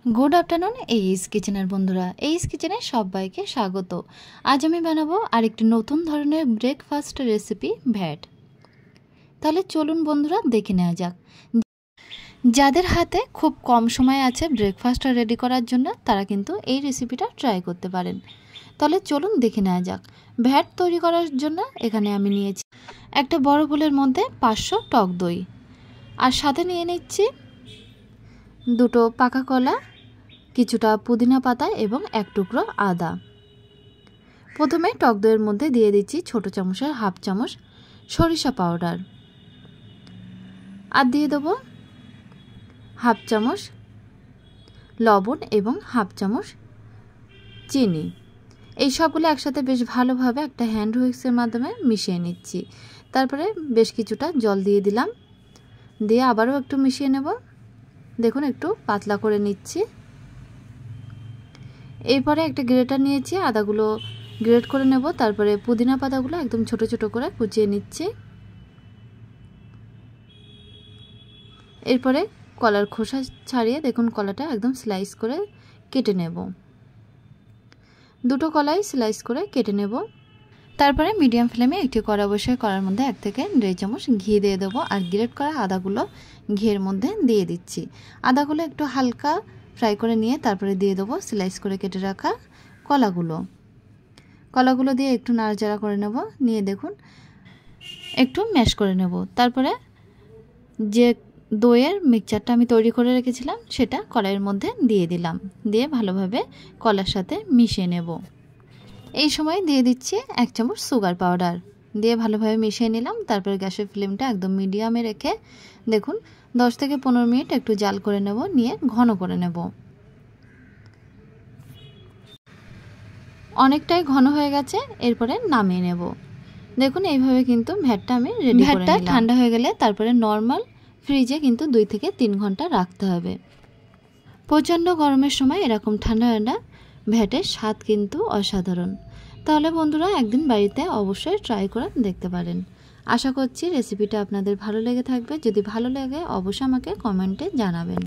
Good afternoon H কিচেনের বন্ধুরা, H কিচেনে সবাইকে স্বাগত। আজ আমি বানাবো আরেকটি নতুন ধরনের ব্রেকফাস্ট রেসিপি ভ্যাট। তাহলে চলুন বন্ধুরা দেখে নেওয়া যাক। যাদের হাতে খুব কম সময় আছে ব্রেকফাস্ট রেডি করার জন্য তারা কিন্তু এই রেসিপিটা ট্রাই করতে পারেন। তাহলে চলুন দেখে নেওয়া যাক। ভ্যাট তৈরি করার জন্য এখানে আমি নিয়েছি একটা বড় বোলের মধ্যে 500 টক দই, আর সাথে নিয়ে নিচ্ছি দুটো পাকা কলা, কিছুটা পুদিনা পাতা এবং এক টুকরো আদা। প্রথমে টক দইয়ের মধ্যে দিয়ে দিচ্ছি ছোট চামচের হাফ চামচ সরিষা পাউডার, আর দিয়ে দেবো হাফ চামচ লবণ এবং হাফ চামচ চিনি। এই সবগুলো একসাথে বেশ ভালোভাবে একটা হ্যান্ড হুইক্সের মাধ্যমে মিশিয়ে নিচ্ছি। তারপরে বেশ কিছুটা জল দিয়ে দিলাম, দিয়ে আবারও একটু মিশিয়ে নেব। দেখুন একটু পাতলা করে নিচ্ছি। এরপরে একটা গ্রেটার নিয়েছি, আদাগুলো গ্রেট করে নেব। তারপরে পুদিনা পাতাগুলো একদম ছোট ছোট করে কুচিয়ে নিচ্ছি। এরপরে কলার খোসা ছাড়িয়ে দেখুন কলাটা একদম স্লাইস করে কেটে নেব। দুটো কলাই স্লাইস করে কেটে নেব। তারপরে মিডিয়াম ফ্লেমে একটি কড়া বসিয়ে কড়ার মধ্যে 1 থেকে 1.5 চামচ ঘি দিয়ে দেবো, আর গ্রেট করা আদাগুলো ঘিয়ের মধ্যে দিয়ে দিচ্ছি। আদাগুলো একটু হালকা ফ্রাই করে নিয়ে তারপরে দিয়ে দেবো স্লাইস করে কেটে রাখা কলাগুলো দিয়ে একটু নাড়াচাড়া করে নেব। নিয়ে দেখুন একটু ম্যাশ করে নেব। তারপরে যে দইয়ের মিক্সচারটা আমি তৈরি করে রেখেছিলাম সেটা কড়াইয়ের মধ্যে দিয়ে দিলাম, দিয়ে ভালোভাবে কলার সাথে মিশিয়ে নেব। এই সময় দিয়ে দিচ্ছি 1 চামচ সুগার পাউডার, দিয়ে ভালোভাবে মিশিয়ে নিলাম। তারপরে গ্যাসের ফ্লেমটা একদম মিডিয়ামে রেখে দেখুন 10 থেকে 15 মিনিট একটু জাল করে নেব, নিয়ে ঘন করে নেব। অনেকটাই ঘন হয়ে গেছে, এরপরে নামিয়ে নেব। দেখুন এইভাবে কিন্তু ভ্যাটটা আমি রেডি করে নিলাম। ঠান্ডা হয়ে গেলে তারপরে নর্মাল ফ্রিজে কিন্তু 2 থেকে 3 ঘন্টা রাখতে হবে। প্রচণ্ড গরমের সময় এরকম ঠান্ডা ঠান্ডা ভ্যাটের স্বাদ কিন্তু অসাধারণ। তাহলে বন্ধুরা একদিন বাড়িতে অবশ্যই ট্রাই করে দেখতে পারেন। আশা করছি রেসিপিটা আপনাদের ভালো লেগে থাকবে। যদি ভালো লাগে অবশ্যই আমাকে কমেন্টে জানাবেন।